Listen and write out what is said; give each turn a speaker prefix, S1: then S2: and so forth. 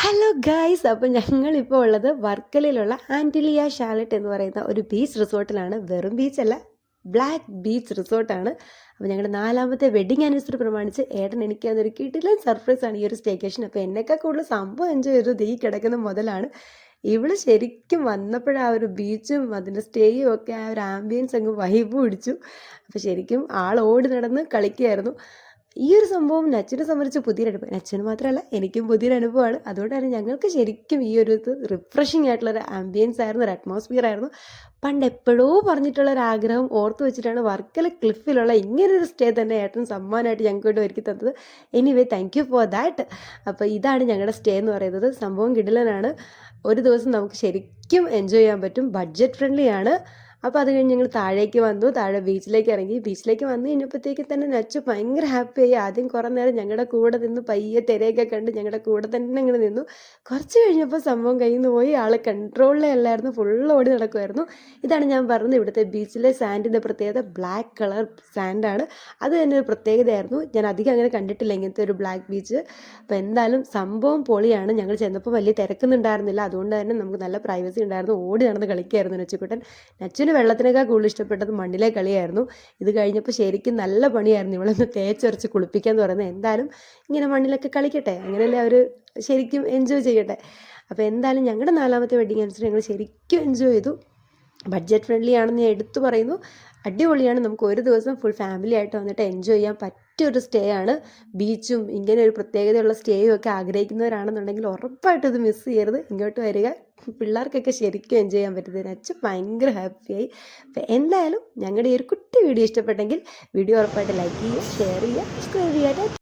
S1: Hello guys, അപ്പോൾ ഞങ്ങളിപ്പോൾ ഉള്ളത് വർക്കലയിലുള്ള ആൻറ്റിലിയ ഷാലറ്റ് എന്ന് പറയുന്ന ഒരു ബീച്ച് റിസോർട്ടിലാണ്. വെറും ബീച്ചല്ല, ബ്ലാക്ക് ബീച്ച് റിസോർട്ടാണ്. അപ്പോൾ ഞങ്ങളുടെ 4ാമത്തെ വെഡിങ് ആനിവേഴ്സറി പ്രമാണിച്ച് ഏട്ടൻ എനിക്ക് അതൊരു കിടിലൻ സർപ്രൈസാണ് ഈ ഒരു സ്റ്റേക്കേഷൻ. അപ്പോൾ എന്നേക്കാൾ കൂടുതൽ സംഭവം എൻജോയ് ചെയ്തത് ഈ കിടക്കുന്ന മുതലാണ്. ഇവിടെ ശരിക്കും വന്നപ്പോഴാ ഒരു ബീച്ചും അതിൻ്റെ സ്റ്റേയും ഒക്കെ ആ ഒരു ആംബിയൻസ് അങ്ങ് വൈബ് പിടിച്ചു. അപ്പോൾ ശരിക്കും ആൾ ഓടി നടന്ന് കളിക്കുകയായിരുന്നു. ഈ ഒരു സംഭവം നച്ചിനെ സംബന്ധിച്ച് പുതിയൊരനുഭവം, നച്ചിന് മാത്രമല്ല എനിക്കും പുതിയൊരു അനുഭവമാണ്. അതുകൊണ്ടാണ് ഞങ്ങൾക്ക് ശരിക്കും ഈ ഒരു ഇത് റിഫ്രഷിംഗ് ആയിട്ടുള്ളൊരു ആംബിയൻസ് ആയിരുന്നു, ഒരു അറ്റ്മോസ്ഫിയർ ആയിരുന്നു. പണ്ട് എപ്പോഴോ പറഞ്ഞിട്ടുള്ളൊരാഗ്രഹം ഓർത്ത് വെച്ചിട്ടാണ് വർക്കല ക്ലിഫിലുള്ള ഇങ്ങനൊരു സ്റ്റേ തന്നെ ഏട്ടൻ സമ്മാനമായിട്ട് ഞങ്ങൾക്ക് വേണ്ടി ഒരുക്കി തന്നത്. Anyway thank you for that. അപ്പോൾ ഇതാണ് ഞങ്ങളുടെ സ്റ്റേ എന്ന് പറയുന്നത്. സംഭവം കിടിലനാണ്. ഒരു ദിവസം നമുക്ക് ശരിക്കും എൻജോയ് ചെയ്യാൻ പറ്റും. ബഡ്ജറ്റ് ഫ്രണ്ട്ലി ആണ്. അപ്പോൾ അത് കഴിഞ്ഞ് ഞങ്ങൾ താഴേക്ക് വന്നു, താഴെ ബീച്ചിലേക്ക് ഇറങ്ങി. ബീച്ചിലേക്ക് വന്നു കഴിഞ്ഞപ്പോഴത്തേക്ക് തന്നെ നച്ചു ഭയങ്കര ഹാപ്പിയായി. ആദ്യം കുറേ നേരം ഞങ്ങളുടെ കൂടെ നിന്ന് പയ്യെ തിരയൊക്കെ കണ്ട് ഞങ്ങളുടെ കൂടെ തന്നെ ഇങ്ങനെ നിന്നു. കുറച്ച് കഴിഞ്ഞപ്പോൾ സംഭവം കയ്യിൽ നിന്ന് പോയി. ആൾ കൺട്രോളിലേ അല്ലായിരുന്നു, ഫുള്ള് ഓടി നടക്കുമായിരുന്നു. ഇതാണ് ഞാൻ പറഞ്ഞത്, ഇവിടുത്തെ ബീച്ചിലെ സാൻഡിൻ്റെ പ്രത്യേകത ബ്ലാക്ക് കളർ സാൻഡാണ്. അത് തന്നെ ഒരു പ്രത്യേകതയായിരുന്നു. ഞാൻ അധികം അങ്ങനെ കണ്ടിട്ടില്ല ഇങ്ങനത്തെ ഒരു ബ്ലാക്ക് ബീച്ച്. അപ്പോൾ എന്തായാലും സംഭവം പൊളിയാണ്. ഞങ്ങൾ ചെന്നപ്പോൾ വലിയ തിരക്കൊന്നുണ്ടായിരുന്നില്ല, അതുകൊണ്ട് തന്നെ നമുക്ക് നല്ല പ്രൈവസി ഉണ്ടായിരുന്നു. ഓടി നടന്ന് കളിക്കുകയായിരുന്നു നച്ചുക്കുട്ടൻ. നച്ചിന് വെള്ളത്തിനേക്കാൾ കൂടുതൽ ഇഷ്ടപ്പെട്ടത് മണ്ണിലെ കളിയായിരുന്നു. ഇത് കഴിഞ്ഞപ്പോൾ ശരിക്കും നല്ല പണിയായിരുന്നു ഇവളൊന്ന് തേച്ചൊരച്ച് കുളിപ്പിക്കാന്ന് പറയുന്നത്. എന്തായാലും ഇങ്ങനെ മണ്ണിലൊക്കെ കളിക്കട്ടെ, അങ്ങനെയല്ലേ അവർ ശരിക്കും എൻജോയ് ചെയ്യട്ടെ. അപ്പോൾ എന്തായാലും ഞങ്ങളുടെ 4ാമത്തെ വെഡിങ് ആനിവേഴ്സറി ഞങ്ങൾ ശരിക്കും എൻജോയ് ചെയ്തു. ബഡ്ജറ്റ് ഫ്രണ്ട്ലി ആണെന്ന് ഞാൻ എടുത്തു പറയുന്നു. അടിപൊളിയാണ്. നമുക്ക് ഒരു ദിവസം ഫുൾ ഫാമിലി ആയിട്ട് വന്നിട്ട് എൻജോയ് ചെയ്യാൻ പറ്റിയൊരു സ്റ്റേ ആണ്. ബീച്ചും ഇങ്ങനെ ഒരു പ്രത്യേകതയുള്ള സ്റ്റേയും ഒക്കെ ആഗ്രഹിക്കുന്നവരാണെന്നുണ്ടെങ്കിൽ ഉറപ്പായിട്ടും ഇത് മിസ് ചെയ്യരുത്. ഇങ്ങോട്ട് വരിക. പിള്ളേർക്കൊക്കെ ശരിക്കും എൻജോയ് ചെയ്യാൻ പറ്റുന്നതിന് അച്ഛൻ ഭയങ്കര ഹാപ്പിയായി. അപ്പോൾ എന്തായാലും ഞങ്ങളുടെ ഈ ഒരു കുട്ടി വീഡിയോ ഇഷ്ടപ്പെട്ടെങ്കിൽ വീഡിയോ ഉറപ്പായിട്ട് ലൈക്ക് ചെയ്യുക, ഷെയർ ചെയ്യുക, സബ്സ്ക്രൈബ് ചെയ്യുക.